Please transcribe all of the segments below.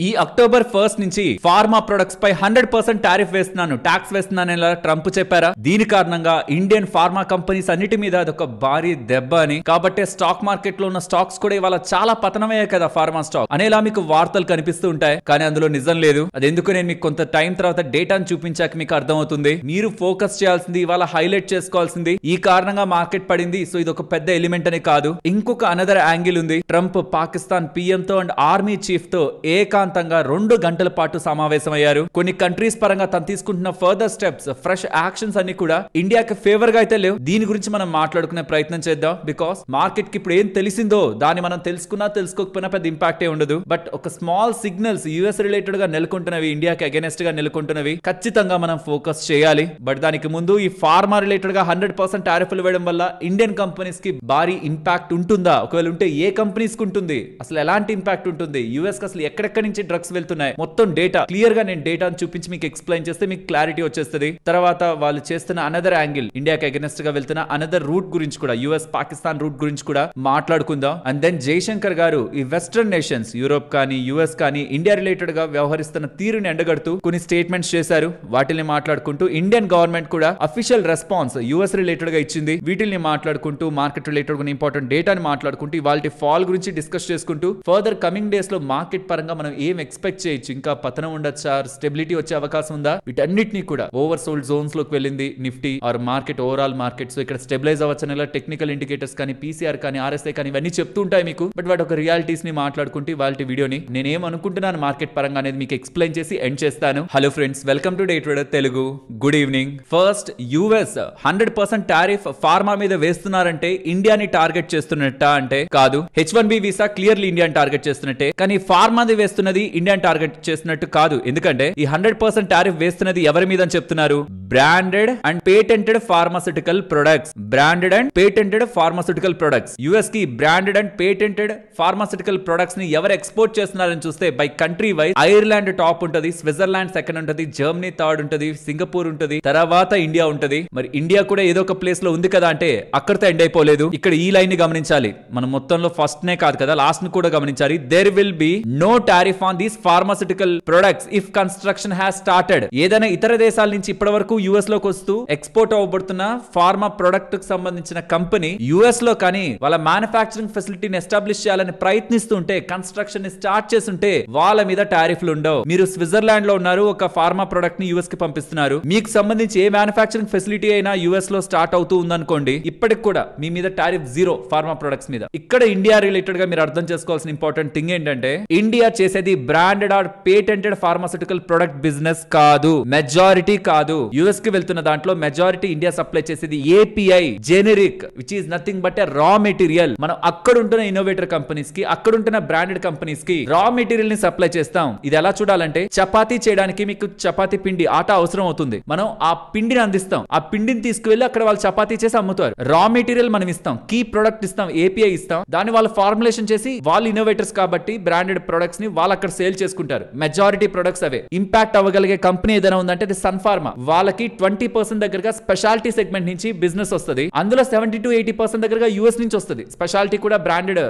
ఈ అక్టోబర్ 1 నుంచి pharma products పై 100% tariff వేస్తున్నాను, ట్యాక్స్ వేస్తున్నాను ఇలా ట్రంప్ చెప్పారా? దీని కారణంగా ఇండియన్ ఫార్మా కంపెనీస్ అన్నిటి మీద అదొక భారీ దెబ్బ అని, కాబట్టి స్టాక్ మార్కెట్ లో ఉన్న స్టాక్స్ కూడా ఇవాళ చాలా పతనమయ్యాయి కదా ఫార్మా స్టాక్ అనేలా మీకు వార్తలు కనిపిస్తూ ఉంటాయి. కానీ అందులో నిజం లేదు. అదెందుకు నేను మీకు కొంత టైం తర్వాత డేటాను చూపించాక మీకు అర్థమవుతుంది. మీరు ఫోకస్ చేయాల్సింది, ఇవాళ హైలైట్ చేసుకోవాల్సింది ఈ కారణంగా మార్కెట్ పడింది, సో ఇది ఒక పెద్ద ఎలిమెంట్ అనే కాదు. ఇంకొక అనదర్ యాంగిల్ ఉంది. ట్రంప్ పాకిస్తాన్ పిఎం తో అండ్ ఆర్మీ చీఫ్ తో ఏకాంతంగా 2 గంటల పాటు సమావేశమయ్యారు. కొన్ని కంట్రీస్ పరంగా తను తీసుకుంటున్న ఫర్దర్ స్టెప్స్, ఫ్రెష్ యాక్షన్స్ అన్ని కూడా ఇండియాకి ఫేవర్ గా అయితే లేవు. దీని గురించి మనం మాట్లాడుకునే ప్రయత్నం చేద్దాం. బికాస్ మార్కెట్ కి ఇప్పుడు ఏం తెలిసిందో దాన్ని మనం తెలుసుకున్నా తెలుసుకోకపోయినా పెద్ద ఇంపాక్ట్ ఏ ఉండదు. బట్ ఒక స్మాల్ సిగ్నల్స్ యుఎస్ రిలేటెడ్ గా నెలకొంటున్నవి, ఇండియాకి అగైనెస్ట్ గా నెలకొంటున్నవి ఖచ్చితంగా మనం ఫోకస్ చేయాలి. బట్ దానికి ముందు ఈ ఫార్మా రిలేటెడ్ గా 100% టారిఫ్లు వేయడం వల్ల ఇండియన్ కంపెనీస్ కి భారీ ఇంపాక్ట్ ఉంటుందా? ఒకవేళ ఉంటే ఏ కంపెనీస్ కి ఉంటుంది? అసలు ఎలాంటి ఇంపాక్ట్ ఉంటుంది? యుఎస్ కి అసలు ఎక్కడెక్కడి నుంచి డ్రగ్స్ వెళ్తున్నాయి? మొత్తం డేటా క్లియర్ గా నేను డేటాను చూపించి మీకు ఎక్స్ప్లెయిన్ చేస్తే మీకు క్లారిటీ వచ్చేస్తుంది. తర్వాత వాళ్ళు చేస్తున్న అనదర్ యాంగిల్, ఇండియాకి అగైనెస్ట్ గా వెళ్తున్న అనదర్ రూట్ గురించి కూడా, యుఎస్ పాకిస్తాన్ రూట్ గురించి కూడా మాట్లాడుకుందాం. అండ్ దెన్ జయశంకర్ గారు ఈ వెస్టర్న్ నేషన్స్, యూరోప్ కానీ యుఎస్ కానీ ఇండియా రిలేటెడ్ గా వ్యవహరిస్తున్న తీరుని ఎండగడుతూ కొన్ని స్టేట్మెంట్స్ చేశారు. వాటిని మాట్లాడుకుంటూ ఇండియన్ గవర్నమెంట్ కూడా అఫీషియల్ రెస్పాన్స్ యుఎస్ రిలేటెడ్ గా ఇచ్చింది. వీటిని మాట్లాడుకుంటూ మార్కెట్ రిలేటెడ్ గా ఇంపార్టెంట్ డేటాని మాట్లాడుకుంటూ వాళ్ళ ఫాల్ గురించి డిస్కస్ చేసుకుంటూ ఫర్దర్ కమింగ్ డేస్ లో మార్కెట్ పరంగా మనం ఏం ఎక్స్పెక్ట్ చేయొచ్చు, ఇంకా పతనం ఉండొచ్చా, స్టెబిలిటీ వచ్చే అవకాశం ఉందా, వీటన్నిటిని కూడా ఓవర్ సోల్డ్ జోన్స్ లోకి వెళ్ళింది Nifty or market, overall market. So ఇక్కడ స్టెబిలైజ్ అవ్వచ్చు, టెక్నికల్ ఇండికేటర్స్ కానీ పీసీఆర్ కానీ ఆర్ఎస్ఐ కానీ ఇవన్నీ చెప్తూ ఉంటాయి మీకు. బట్ వాటి ఒక రియాలిటీస్ ని మాట్లాడుకుంటే వాళ్ళ వీడియోని నేనేం అనుకుంటున్నాను మార్కెట్ పరంగా అనేది మీకు ఎక్స్ప్లెయిన్ చేసి ఎండ్ చేస్తాను. Hello friends, welcome to day trader Telugu. Good evening. First, US 100% tariff pharma మీద వేస్తున్నారంటే ఇండియాని టార్గెట్ చేస్తున్నట్ట అంటే కాదు. H1B వీసా క్లియర్లీ ఇండియాని టార్గెట్ చేస్తున్నట్టే, కానీ ఫార్మాది వేస్తున్నది ఇండియాని టార్గెట్ చేస్తున్నట్టు కాదు. ఎందుకంటే ఈ 100% టారిఫ్ వేస్తున్నది ఎవరి మీద అని చెప్తున్నారు? Branded and patented pharmaceutical products. Branded and patented pharmaceutical products. US కి branded and patented pharmaceutical products ని ఎవరు ఎక్స్పోర్ట్ చేస్తున్నారని చూస్తే by country wise Ireland top ఉంటది, స్విట్జర్లాండ్ సెకండ్ ఉంటది, జర్మనీ థర్డ్ ఉంటది, సింగపూర్ ఉంటది, తర్వాత ఇండియా ఉంటది. మరి ఇండియా కూడా ఏదో ఒక ప్లేస్ లో ఉంది కదా అంటే అక్కడితో ఎండ్ అయిపోలేదు. ఇక్కడ ఈ లైన్ ని గమనించాలి. మనం మొత్తంలో ఫస్ట్ నే కాదు కదా, లాస్ట్ ని కూడా గమనించాలి. There will be no tariff on these pharmaceutical products if construction has started. ఏదైనా ఇతర దేశాల నుంచి ఇప్పటి వరకు యుఎస్ లోకి వస్తూ ఎక్స్పోర్ట్ అవ్వబడుతున్న ఫార్మా ప్రొడక్ట్ కు సంబంధించిన కంపెనీ యుఎస్ లో కానీ వాళ్ళ మ్యానుఫ్యాక్చరింగ్ ఫెసిలిటీని ఎస్టాబ్లిష్ చేయాలని ప్రయత్నిస్తుంటే, కన్స్ట్రక్షన్ ని స్టార్ట్ చేస్తుంటే వాళ్ళ మీద టారిఫ్లు ఉండవు. మీరు స్విట్జర్లాండ్ లో ఉన్నారు, ఒక ఫార్మా ప్రొడక్ట్ ని యుఎస్ కి పంపిస్తున్నారు, మీకు సంబంధించి ఏ మ్యానుఫ్యాక్చరింగ్ ఫెసిలిటీ అయినా యుఎస్ లో స్టార్ట్ అవుతూ ఉందనుకోండి, ఇప్పటికి కూడా మీ మీద టారిఫ్ జీరో ఫార్మా ప్రొడక్ట్స్ మీద. ఇక్కడ ఇండియా రిలేటెడ్ గా మీరు అర్థం చేసుకోవాల్సిన ఇంపార్టెంట్ థింగ్ ఏంటంటే, ఇండియా చేసేది branded or patented pharmaceutical product business కాదు, మెజారిటీ కాదు. యుఎస్ కి వెళ్తున్న దాంట్లో మెజారిటీ ఇండియా సప్లై చేసేది API, generic, which is nothing but a raw material. మనం అక్కడ ఉంటున్న ఇన్నోవేటర్ కంపెనీస్ కి, అక్కడ ఉంటున్న బ్రాండెడ్ కంపెనీస్ కి రా మెటీరియల్ ని సప్లై చేస్తాం. ఇది ఎలా చూడాలంటే, చపాతీ చేయడానికి మీకు చపాతీ పిండి, ఆటా అవసరం అవుతుంది. మనం ఆ పిండిని అందిస్తాం, ఆ పిండిని తీసుకువెళ్ళి అక్కడ వాళ్ళు చపాతీ చేసి అమ్ముతారు. రా మెటీరియల్ మనం ఇస్తాం, కీ ప్రొడక్ట్ ఇస్తాం, ఏపీఐ ఇస్తాం, దాన్ని వాళ్ళు ఫార్ములేషన్ చేసి, వాళ్ళు ఇన్నోవేటర్స్ కాబట్టి బ్రాండెడ్ ప్రొడక్ట్స్ ని వాళ్ళు అక్కడ సేల్ చేసుకుంటారు. మెజారిటీ ప్రొడక్ట్స్ అవే. ఇంపాక్ట్ అవ్వగలిగే కంపెనీ ఏదైనా ఉందంటే అది సన్ ఫార్మా. వాళ్ళకి 20% దగ్గరగా స్పెషాలిటీ సెగ్మెంట్ నుంచి బిజినెస్ వస్తుంది. అందులో 70 to 80% దగ్గరగా యుఎస్ నుంచి వస్తుంది. స్పెషాలిటీ కూడా బ్రాండెడ్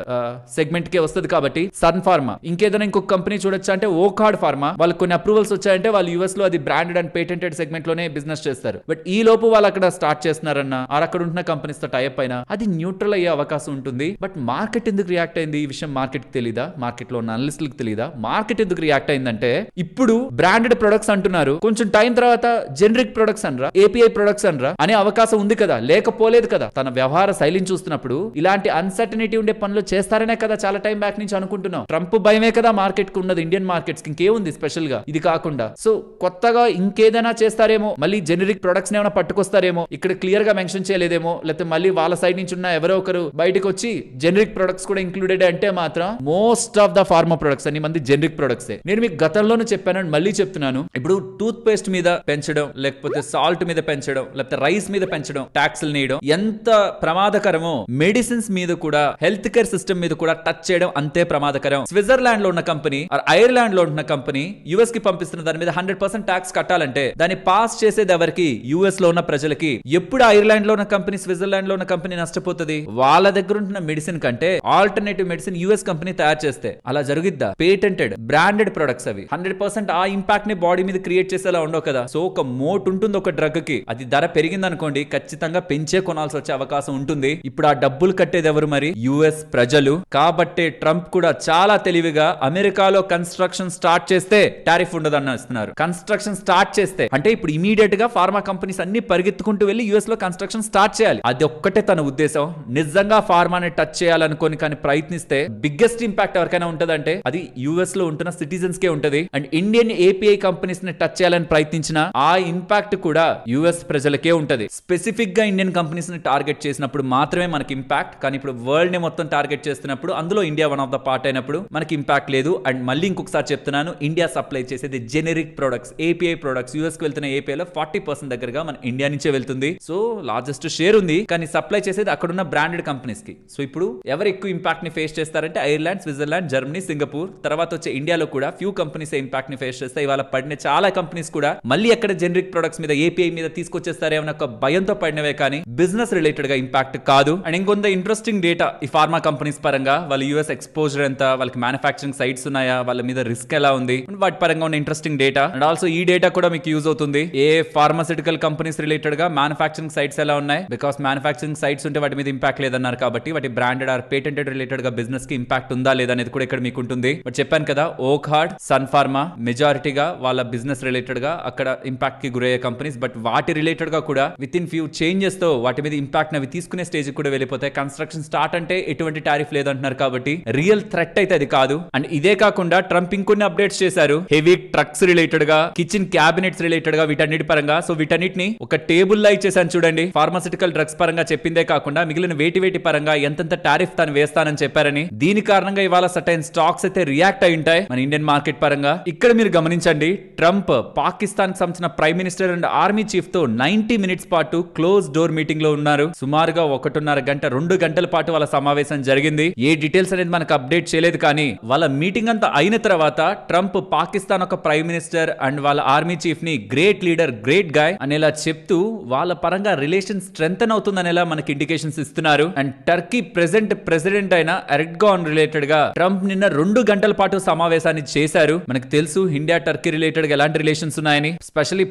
సెగ్మెంట్ కే వస్తుంది కాబట్టి సన్ ఫార్మా. ఇంకేదైనా ఇంకొక కంపెనీ చూడొచ్చా అంటే ఓకార్డ్ ఫార్మా. వాళ్ళకి కొన్ని అప్రూవల్స్ వచ్చాయంటే వాళ్ళు యుఎస్ లో అది బ్రాండెడ్ అండ్ పేటెంటెడ్ సెగ్మెంట్ లోనే బిజినెస్ చేస్తారు. బట్ ఈ లోపు వాళ్ళు అక్కడ స్టార్ట్ చేస్తున్నారన్నా, అక్కడ ఉంటున్న కంపెనీస్ తో టైప్ అయినా అది న్యూట్రల్ అయ్యే అవకాశం ఉంటుంది. బట్ మార్కెట్ ఎందుకు రియాక్ట్ అయింది? ఈ విషయం మార్కెట్ కి తెలీదా? మార్కెట్ లో ఉన్న అనలిస్టులకు తెలీదా? మార్కెట్ ఎందుకు రియాక్ట్ అయిందంటే, ఇప్పుడు బ్రాండెడ్ ప్రొడక్ట్స్ అంటున్నారు, కొంచెం టైం తర్వాత జెనరిక్ ప్రొడక్ట్స్ అనరా, ఏపీఐ ప్రొడక్ట్స్ అనరా అనే అవకాశం ఉంది కదా, లేకపోలేదు కదా. తన వ్యవహార శైలిని చూస్తున్నప్పుడు ఇలాంటి అన్సర్టనిటీ ఉండే పనులు చేస్తారనే కదా చాలా టైం బ్యాక్ నుంచి అనుకుంటున్నాం. ట్రంప్ భయమే కదా మార్కెట్ కు ఉన్నది, ఇండియన్ మార్కెట్స్ కి ఇంకేముంది స్పెషల్ గా ఇది కాకుండా. సో కొత్తగా ఇంకేదైనా చేస్తారేమో, మళ్ళీ జెనరిక్ ప్రొడక్ట్స్ ఏమైనా పట్టుకొస్తారేమో, ఇక్కడ క్లియర్ గా మెన్షన్ చేయలేదేమో, లేకపోతే మళ్ళీ వాళ్ళ సైడ్ నుంచి ఉన్న ఎవరో ఒకరు బయటకు వచ్చి జెనరిక్ ప్రొడక్ట్స్ కూడా ఇంక్లూడెడ్ అంటే మాత్రం most of the pharma products అన్ని మంది జెనరిక్ ప్రొడక్ట్స్. నేను మీకు గతంలోనే చెప్పాను, మళ్ళీ చెప్తున్నాను. ఇప్పుడు టూత్ పేస్ట్ మీద పెంచడం, లేకపోతే సాల్ట్ మీద పెంచడం, లేకపోతే రైస్ మీద పెంచడం, ట్యాక్స్లు నేయడం ఎంత ప్రమాదకరమో, మెడిసిన్స్ మీద కూడా, హెల్త్ కేర్ సిస్టమ్ మీద కూడా టచ్ చేయడం అంతే ప్రమాదకరం. స్విట్జర్లాండ్ లో ఉన్న కంపెనీ, ఐర్లాండ్ లో ఉన్న కంపెనీ యుఎస్ కి పంపిస్తున్న దాని మీద 100% ట్యాక్స్ కట్టాలంటే దాన్ని పాస్ చేసేది ఎవరికి? యుఎస్ లో ఉన్న ప్రజలకి. ఎప్పుడు ఐర్లాండ్ లో ఉన్న కంపెనీ, స్విట్జర్లాండ్ లో ఉన్న కంపెనీ నష్టపోతుంది? వాళ్ళ దగ్గర ఉంటున్న మెడిసిన్ కంటే ఆల్టర్నేటివ్ మెడిసిన్ యుఎస్ కంపెనీ తయారు చేస్తే. అలా జరుగుద్దా? పేటెంట్ పేటెంటెడ్ బ్రాండెడ్ ప్రొడక్ట్స్ అవి 100% ఆ ఇంపాక్ట్ ని బాడీ మీద క్రియేట్ చేసేలా ఉండవు కదా. సో ఒక మోట్ ఉంటుంది ఒక డ్రగ్ కి, అది ధర పెరిగింది అనుకోండి ఖచ్చితంగా పెంచే కొనాల్సి వచ్చే అవకాశం ఉంటుంది. ఇప్పుడు ఆ డబ్బులు కట్టేది ఎవరు మరి? యుఎస్ ప్రజలు. కాబట్టి ట్రంప్ కూడా చాలా తెలివిగా అమెరికాలో కన్స్ట్రక్షన్ స్టార్ట్ చేస్తే టారిఫ్ ఉండదని ఇస్తున్నారు. కన్స్ట్రక్షన్ స్టార్ట్ చేస్తే అంటే ఇప్పుడు ఇమీడియట్ గా ఫార్మా కంపెనీస్ అన్ని పరిగెత్తుకుంటూ వెళ్లి యుఎస్ లో కన్స్ట్రక్షన్ స్టార్ట్ చేయాలి. అది ఒక్కటే తన ఉద్దేశం. నిజంగా ఫార్మాని టచ్ చేయాలనుకొని కానీ ప్రయత్నిస్తే బిగ్గెస్ట్ ఇంపాక్ట్ ఎవరికైనా ఉంటదంటే అది యుఎస్ లో ఉంటున్న సిటిజన్స్ కే ఉంటది. అండ్ ఇండియన్ ఏపీఐ కంపెనీస్ ని టచ్ చేయాలని ప్రయత్నించిన ఆ ఇంపాక్ట్ కూడా యుఎస్ ప్రజలకే ఉంటది. స్పెసిఫిక్ గా ఇండియన్ కంపెనీస్ ని టార్గెట్ చేసినప్పుడు మాత్రమే మనకి ఇంపాక్ట్. కానీ ఇప్పుడు వరల్డ్ ని మొత్తం టార్గెట్ చేస్తున్నప్పుడు అందులో India one of the part అయినప్పుడు మనకి ఇంపాక్ట్ లేదు. అండ్ మళ్ళీ ఇంకొకసారి చెప్తున్నాను, ఇండియా సప్లై చేసేది generic products, API products. US కి వెళ్తున్న ఏపీఐలో 40% దగ్గరగా మన ఇండియా నుంచే వెళ్తుంది. సో లార్జెస్ట్ షేర్ ఉంది. కానీ సప్లై చేసేది అక్కడున్న బ్రాండెడ్ కంపెనీస్ కి. సో ఇప్పుడు ఎవరు ఎక్కువ ఇంపాక్ట్ ని ఫేస్ చేస్తారంటే ఐర్లాండ్, స్విట్జర్లాండ్, జర్మనీ, సింగపూర్. తర్వాత వచ్చే ఇండియాలో కూడా ఫ్యూ కంపెనీస్ ఇంపాక్ట్ ని ఫేస్ చేస్తాయి. ఇవాళ పడిన చాలా కంపెనీస్ కూడా మళ్ళీ ఎక్కడ జెనరిక్ ప్రొడక్ట్స్ మీద ఏపీఐ మీద తీసుకొచ్చేస్తారేమన్న ఒక భయంతో పడినవే కానీ బిజినెస్ రిలేటెడ్ గా ఇంపాక్ట్ కాదు. అండ్ ఇంకొంత ఇంట్రెస్టింగ్ డేటా ఈ ఫార్మా కంపెనీస్ పరంగా వాళ్ళ యూఎస్ ఎక్స్పోజర్ ఎంత, వాళ్ళకి మ్యానుఫ్యాక్చరింగ్ సైట్స్ ఉన్నాయా, వాళ్ళ మీద రిస్క్ ఎలా ఉంది, వాటి పరంగా ఉన్న ఇంట్రెస్టింగ్ డేటా. అండ్ ఆల్సో ఈ డేటా కూడా మీకు యూజ్ అవుతుంది. ఏ ఫార్మాసిటికల్ కంపెనీస్ రిలేటెడ్ గా మ్యానుఫ్యాక్చరింగ్ సైట్స్ ఎలా ఉన్నాయి, బికాస్ మ్యానుఫ్యాక్చరింగ్ సైట్స్ ఉంటే వాటి మీద ఇంపాక్ట్ లేదన్నారు కాబట్టి వాటి బ్రాండెడ్ ఆర్ పేటెంటెడ్ రిలేటెడ్ గా బిజినెస్ కి ఇంపాక్ట్ ఉందా లేదా అనేది కూడా ఇక్కడ మీకు ఉంటుంది. బట్ చెప్పాను కదా, ఓక్ హార్డ్, సన్ ఫార్మా మెజారిటీగా వాళ్ళ బిజినెస్ రిలేటెడ్ గా అక్కడ ఇంపాక్ట్ కి గురయ్యే కంపెనీస్. బట్ వాటి రిలేటెడ్ గా కూడా విత్ ఇన్ ఫ్యూ చేంజెస్ తో వాటి మీద ఇంపాక్ట్ అవి తీసుకునే స్టేజ్ కూడా వెళ్ళిపోతాయి. కన్స్ట్రక్షన్ స్టార్ట్ అంటే ఎటువంటి టారిఫ్ లేదంటున్నారు కాబట్టి రియల్ థ్రెట్ అయితే అది కాదు. అండ్ ఇదే కాకుండా ట్రంప్ ఇంకొన్ని అప్డేట్స్ చేశారు హెవీ ట్రక్స్ రిలేటెడ్ గా, కిచెన్ క్యాబినెట్స్ రిలేటెడ్ గా, వీటన్నిటి పరంగా. సో వీటన్నిటిని ఒక టేబుల్ లా ఇచ్చేసాను చూడండి. ఫార్మాసిటికల్ డ్రగ్స్ పరంగా చెప్పిందే కాకుండా మిగిలిన వేటి పరంగా ఎంతెంత టారిఫ్ తను వేస్తానని చెప్పారని. దీని కారణంగా ఇవాళ సర్టైన్ స్టాక్స్ అయితే రియాక్ట్ అయి ఉంటాయి మన ఇండియన్ మార్కెట్ పరంగా. ఇక్కడ మీరు గమనించండి, ట్రంప్ పాకిస్తాన్ కి సంబంధించిన prime minister and army chief తో 90 minutes పాటు క్లోజ్ డోర్ మీటింగ్ లో ఉన్నారు. సుమారుగా 1.5 గంట 2 గంటల పాటు వాళ్ళ సమావేశం జరిగింది. ఏ డీటెయిల్స్ అనేది మనకు అప్డేట్ చేయలేదు. కానీ వాళ్ళ మీటింగ్ అంతా అయిన తర్వాత ట్రంప్ పాకిస్తాన్ ఒక ప్రైమ్ మినిస్టర్ అండ్ వాళ్ళ ఆర్మీ చీఫ్ ని గ్రేట్ లీడర్, గ్రేట్ గాయ్ అనేలా చెప్తూ వాళ్ళ పరంగా రిలేషన్ స్ట్రెంథెన్ అవుతుంది అనేలా మనకి ఇండికేషన్స్ ఇస్తున్నారు. అండ్ టర్కీ ప్రెసిడెంట్ అయిన ఎర్డోగాన్ రిలేటెడ్ గా ట్రంప్ నిన్న 2 గంటల పాటు సమావేశాన్ని చేశారు. మనకు తెలుసు ఇండియా టర్కీ రిలేటెడ్ గా ఎలాంటి రిలేషన్స్ ఉన్నాయని. స్పెషల్లీ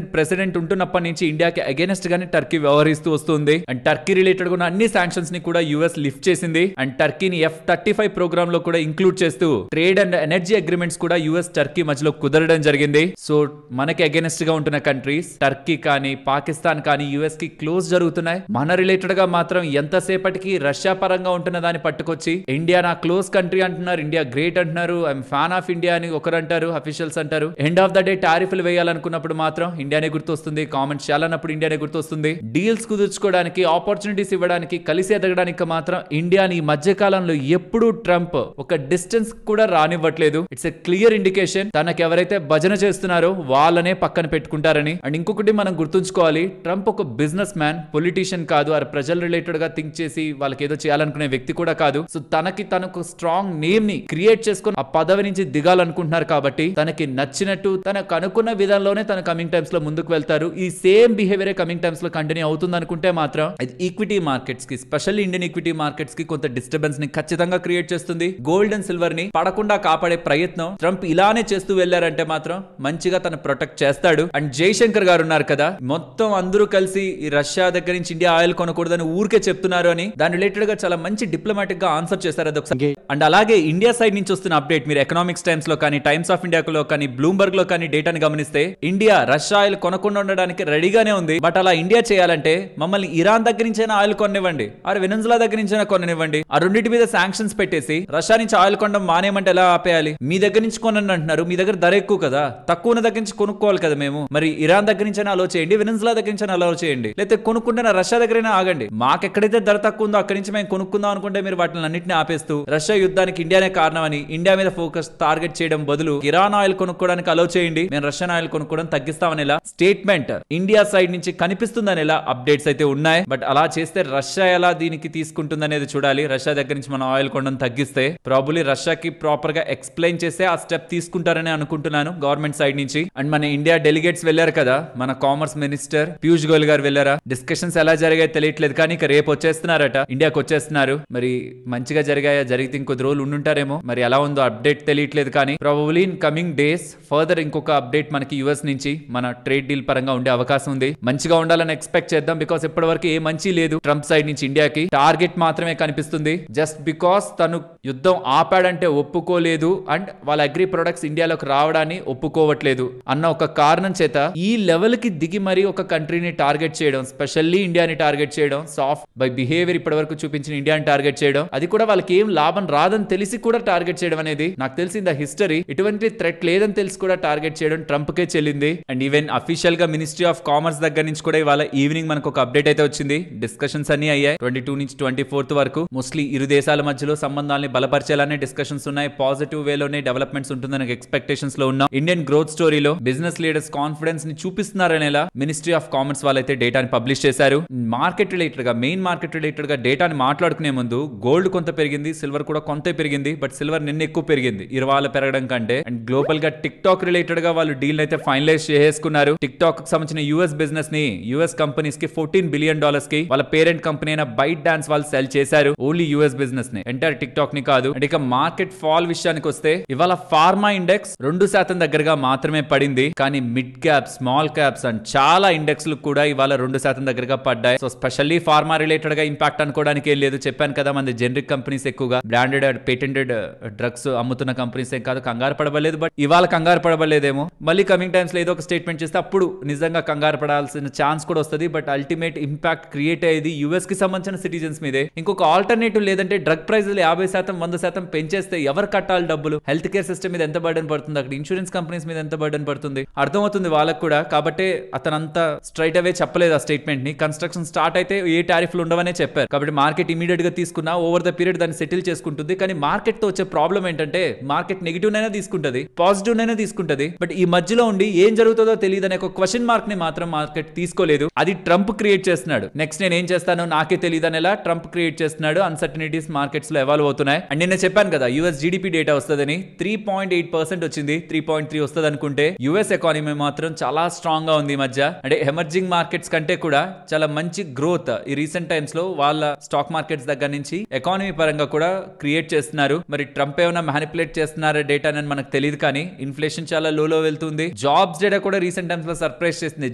ప్రెసిడెంట్ ఉంటున్నప్పటి నుంచి ఇండియాకి అగేనెస్ట్ గానే టర్కీ వ్యవహరిస్తూ వస్తుంది. అండ్ టర్కీ రిలేటెడ్ ఉన్న అన్ని శాంక్షన్స్ ని కూడా యుఎస్ లిఫ్ట్ చేసింది. అండ్ టర్కీని F-35 ప్రోగ్రామ్ లో కూడా ఇంక్లూడ్ చేస్తూ ట్రేడ్ అండ్ ఎనర్జీ అగ్రిమెంట్స్ కూడా యుఎస్ టర్కీ మధ్యలో కుదరడం జరిగింది. సో మనకి అగేనెస్ట్ గా ఉంటున్న కంట్రీస్ టర్కీ కానీ పాకిస్తాన్ కానీ యుఎస్ కి క్లోజ్ జరుగుతున్నాయి. మన రిలేటెడ్ గా మాత్రం ఎంతసేపటికి రష్యా పరంగా ఉంటున్న దాన్ని పట్టుకొచ్చి ఇండియా నా క్లోజ్ కంట్రీ అంటున్నారు, ఇండియా గ్రేట్ అంటున్నారు, ఐఎమ్ ఫ్యాన్ ఆఫ్ ఇండియా అని ఒకరు అంటారు, అఫీషియల్స్ అంటారు. ఎండ్ ఆఫ్ ద డే టారిఫ్లు వేయాలనుకున్నప్పుడు మాత్రం ఇండియానే గుర్తొస్తుంది, కామెంట్స్ చేయాలన్నప్పుడు ఇండియానే గుర్తొస్తుంది. డీల్స్ కుదుర్చుకోవడానికి, ఆపర్చునిటీస్ ఇవ్వడానికి, కలిసి ఎదగడానికి మాత్రం ఇండియాని ఈ మధ్య కాలంలో ఎప్పుడూ ట్రంప్ ఒక డిస్టెన్స్ కూడా రానివ్వట్లేదు. ఇట్స్ ఎ క్లియర్ ఇండికేషన్ తనకు ఎవరైతే భజన చేస్తున్నారో వాళ్ళనే పక్కన పెట్టుకుంటారని. అండ్ ఇంకొకటి మనం గుర్తుంచుకోవాలి, ట్రంప్ ఒక బిజినెస్ మ్యాన్, పొలిటీషియన్ కాదు, ఆ ప్రజల రిలేటెడ్ గా థింక్ చేసి వాళ్ళకి ఏదో చేయాలనుకునే వ్యక్తి కూడా కాదు. సో తనకు స్ట్రాంగ్ నేమ్ ని క్రియేట్ చేసుకుని ఆ పదవి నుంచి దిగాలనుకుంటున్నారు కాబట్టి తనకి నచ్చినట్టు తనకు అనుకున్న విధానంలోనే తన కమింగ్ టైమ్స్ లో ముందుకు వెళ్తారు. ఈ సేమ్ బిహేవియర్ కమింగ్ టైమ్స్ లో కంటిన్యూ అవుతుంది అనుకుంటే మాత్రం ఈక్విటీ మార్కెట్స్ కి, స్పెషల్లీ ఇండియన్ ఈక్విటీ మార్కెట్స్ కి కొంత డిస్టర్బెన్స్ ని ఖచ్చితంగా క్రియేట్ చేస్తుంది. గోల్డ్ అండ్ సిల్వర్ ని పడకుండా కాపాడే ప్రయత్నం ట్రంప్ ఇలానే చేస్తూ వెళ్లారంటే మాత్రం మంచిగా తను ప్రొటెక్ట్ చేస్తాడు. అండ్ జైశంకర్ గారు ఉన్నారు కదా, మొత్తం అందరూ కలిసి ఈ రష్యా దగ్గర నుంచి ఇండియా ఆయిల్ కొనకూడదని ఊరికే చెప్తున్నారు అని దాని రిలేటెడ్ గా చాలా మంచి డిప్లొమాటిక్ గా ఆన్సర్ చేశారు. అదొకసారి. అండ్ అలాగే ఇండియా సైడ్ నుంచి వస్తున్న అప్డేట్ మీరు ఎకనామిక్స్ టైమ్స్ లో కానీ, టైమ్స్ ఆఫ్ ఇండియాలో కానీ, బ్లూంబర్గ్ లో కానీ డేటాని గమనిస్తే ఇండియా రష్యా ఆయిల్ కొనకుండా ఉండడానికి రెడీగానే ఉంది. బట్ అలా ఇండియా చేయాలంటే మమ్మల్ని ఇరాన్ దగ్గర నుంచైనా ఆయిల్ కొనివ్వండి, ఆరు వెనెజులా దగ్గర నుంచైనా కొననివ్వండి, ఆ రెండింటి మీద శాంక్షన్స్ పెట్టేసి రష్యా నుంచి ఆయిల్ కొనడం మానేయమంటే ఎలా ఆపేయాలి? మీ దగ్గర నుంచి కొనండి అంటున్నారు, మీ దగ్గర ధర ఎక్కువ కదా, తక్కువ ఉన్న దగ్గర నుంచి కొనుక్కోవాలి కదా మేము. మరి ఇరాన్ దగ్గర నుంచైనా అలో చేయండి, వెనెజులా దగ్గర నుంచి అలో చేయండి, లేకపోతే కొనుక్కుంటే రష్యా దగ్గరైనా ఆగండి. మాకెక్కడైతే ధర తక్కువ ఉందో అక్కడి నుంచి మేము కొనుక్కుందాం అనుకుంటే మీరు వాటిని అన్నింటినీ ఆపేస్తూ రష్యా యుద్ధానికి ఇండియానే కారణం అని ఇండియా మీద ఫోకస్ టార్గెట్ చేయడం బదులు ఇరాన్ ఆయిల్ కొనుక్కోవడానికి అలో చేయండి, మేము రష్యన్ ఆయిల్ కొనుక్కోవడం తగ్గిస్తామనేలా స్టేట్మెంట్ ఇండియా సైడ్ నుంచి కనిపిస్తుందనేలా అప్డేట్స్ అయితే ఉన్నాయి. బట్ అలా చేస్తే రష్యా ఎలా దీనికి తీసుకుంటుందనేది చూడాలి. రష్యా దగ్గర నుంచి మనం ఆయిల్ కొనడం తగ్గిస్తే ప్రాబబ్లీ రష్యాకి ప్రాపర్ గా ఎక్స్ప్లెయిన్ చేస్తే ఆ స్టెప్ తీసుకుంటారని అనుకుంటున్నాను గవర్నమెంట్ సైడ్ నుంచి. అండ్ మన ఇండియా డెలిగేట్స్ వెళ్లారు కదా, మన కామర్స్ మినిస్టర్ పీయూష్ గోయల్ గారు వెళ్లారా? డిస్కషన్స్ ఎలా జరిగాయో తెలియట్లేదు కానీ ఇక రేపు వచ్చేస్తున్నారట, ఇండియాకి వచ్చేస్తున్నారు. మరి మంచిగా జరిగాయా? జరిగితే ఇంకొద్ది రోజులు ఉండుంటారేమో. మరి ఎలా ఉందో అప్డేట్ అప్డేట్ తెలియట్లేదు, కానీ probably in coming days further ఇంకొక అప్డేట్ మనకి యుఎస్ నుంచి మన ట్రేడ్ డీల్ పరంగా ఉండే అవకాశం ఉంది. మంచిగా ఉండాలని ఎక్స్పెక్ట్ చేద్దాం, బికాస్ ఇప్పటి వరకు ఏ మంచి లేదు ట్రంప్ సైడ్ నుంచి ఇండియాకి. టార్గెట్ మాత్రమే కనిపిస్తుంది. జస్ట్ బికాస్ తను యుద్ధం ఆపాడంటే ఒప్పుకోలేదు అండ్ వాళ్ళ అగ్రి ప్రొడక్ట్స్ ఇండియాలోకి రావడాన్ని ఒప్పుకోవట్లేదు అన్న ఒక కారణం చేత ఈ లెవెల్ కి దిగి మరి ఒక కంట్రీని టార్గెట్ చేయడం, స్పెషల్లీ ఇండియాని టార్గెట్ చేయడం, సాఫ్ట్ బై బిహేవియర్ ఇప్పటి వరకు చూపించిన ఇండియాని టార్గెట్ చేయడం, అది కూడా వాళ్ళకి ఏం లాభం రాదని తెలిసి కూడా టార్గెట్ చేయడం అనేది నాకు తెలిసి ద హిస్టరీ ఎటువంటి థ్రెట్ లేదని తెలిసి కూడా టార్గెట్ చేయడం ట్రంప్ కే చెల్లింది. అండ్ ఈవెన్ అఫీషియల్ గా మినిస్ట్రీ ఆఫ్ కామర్స్ దగ్గర నుంచి కూడా ఇవాళ ఈవినింగ్ మనకు ఒక అప్డేట్ అయితే వచ్చింది. డిస్కషన్స్ అన్ని అయ్యాయి 22 నుంచి 24 వరకు. మోస్ట్లీ ఇరు దేశాల మధ్యలో సంబంధాలని బలపరచాలనే డిస్కషన్స్ ఉన్నాయి. పాజిటివ్ వేలోనే డెవలప్మెంట్స్ ఉంటుందని ఎక్స్పెక్టేషన్స్ లో ఉన్నాం. ఇండియన్ గ్రోత్ స్టోరీలో బిజినెస్ లీడర్స్ కాన్ఫిడెన్స్ ని చూపిస్తున్నారనేలా మినిస్ట్రీ ఆఫ్ కామర్స్ వాళ్ళైతే డేటాని పబ్లిష్ చేశారు. మార్కెట్ రిలేటెడ్ గా, మెయిన్ మార్కెట్ రిలేటెడ్ గా డేటాని మాట్లాడుకునే ముందు గోల్డ్ కొంత పెరిగింది, సిల్వర్ కూడా కొంత పెరిగింది. బట్ సిల్వర్ నిన్న ఎక్కువ పెరిగింది ఇరవాల పెరగడం కంటే. అండ్ గ్లోబల్ గా టిక్ టాక్ రిలేటెడ్ గా వాళ్ళు డీల్ అయితే ఫైనలైజ్ చేసుకున్నారు. టిక్ టాక్ కి సంబంధించిన యూఎస్ బిజినెస్ ని యూఎస్ కంపెనీస్ కి $14 బిలియన్ కి వాళ్ళ పేరెంట్ కంపెనీ అయిన బైట్ డాన్స్ వాళ్ళు సెల్ చేశారు. ఓన్లీ యూఎస్ బిజినెస్ ని, ఎంటైర్ టిక్ టాక్ ని కాదు. అండ్ ఇక మార్కెట్ ఫాల్ విషయానికి వస్తే ఇవాళ ఫార్మా ఇండెక్స్ 2% దగ్గరగా మాత్రమే పడింది. కానీ mid cap, small caps and చాలా ఇండెక్స్ లు కూడా ఇవాళ 2% దగ్గరగా పడ్డాయి. సో స్పెషల్లీ ఫార్మా రిలేటెడ్ గా ఇంపాక్ట్ అనుకోవడానికి ఏం లేదు. చెప్పాను కదా, మన జనరిక్ కంపెనీస్ ఎక్కువగా బ్రాండెడ్ పేటెంటెడ్ డ్రగ్స్ అమ్ముతున్న కంపెనీస్ ఏం కాదు, కంగారు పడబలేదు. బట్ ఇవాళ కంగారు పడబలేదేమో, మళ్ళీ కమింగ్ టైమ్స్ లో ఏదో ఒక స్టేట్మెంట్ చేస్తే అప్పుడు నిజంగా కంగారు పడాల్సిన ఛాన్స్ కూడా వస్తుంది. బట్ అల్టిమేట్ ఇంపాక్ట్ క్రియేట్ అయ్యేది యూఎస్ కి సంబంధించిన సిటిజన్స్ మీదే. ఇంకొక ఆల్టర్నేటివ్ లేదంటే డ్రగ్ ప్రైజులు 50%, 100% పెంచేస్తే ఎవరు కట్టాలి డబ్బులు? హెల్త్ కేర్ సిస్టమ్ మీద ఎంత బర్డెన్ పడుతుంది, అక్కడ ఇన్సూరెన్స్ కంపెనీస్ మీద ఎంత బర్డెన్ పడుతుంది అర్థమవుతుంది వాళ్ళకు కూడా. కాబట్టి అతను అంత స్ట్రైట్ అవే చెప్పలేదు ఆ స్టేట్మెంట్ ని. కన్స్ట్రక్షన్ స్టార్ట్ అయితే ఏ టారిఫ్లు ఉండవనే చెప్పారు. కాబట్టి మార్కెట్ ఇమీడియట్ గా తీసుకున్నా ఓవర్ ద పీరియడ్ దాన్ని సెటిల్ చేసుకుంటుంది. కానీ మార్కెట్ తో వచ్చే ప్రాబ్లం ఏంటంటే మార్కెట్ నెగిటివ్ నైనా తీసుకుంటది, పాజిటివ్ నైనా తీసుకుంటది. బట్ ఈ మధ్యలో ఉండి ఏం జరుగుతుందో తెలియదు అనే ఒక క్వశ్చన్ మార్క్ ని మాత్రం మార్కెట్ తీసుకోలేదు. అది ట్రంప్ క్రియేట్ చేస్తున్నాడు. నెక్స్ట్ నేను ఏం చేస్తానో నాకే తెలియదు అనేలా ట్రంప్ క్రియేట్ చేస్తున్నాడు. అన్సర్టనిటీస్ మార్కెట్స్ లో ఎవాల్వ్ అవుతున్నాయి. అండ్ నిన్న చెప్పాను కదా యూఎస్ జీడిపి డేటా వస్తుందని, 3.8% వచ్చింది. 3.3 వస్తుంది అనుకుంటే యూఎస్ ఎకానమీ మాత్రం చాలా స్ట్రాంగ్ గా ఉంది ఈ మధ్య. అంటే ఎమర్జింగ్ మార్కెట్స్ కంటే కూడా చాలా మంచి గ్రోత్ ఈ రీసెంట్ టైమ్స్ లో వాళ్ళ స్టాక్ మార్కెట్స్ దగ్గర నుంచి ఎకానమీ పరంగా కూడా క్రియేట్ చేస్తున్నారు. మరి ట్రంప్ ఏమైనా మ్యానిపులేట్ చేస్తున్నారా డేటా అని మనకు తెలియదు, కానీ ఇన్ఫ్లేషన్ చాలా లో వెళ్తుంది. జాబ్స్ డేటా కూడా రీసెంట్ టైమ్స్ లో సర్ప్రైజ్ చేసింది,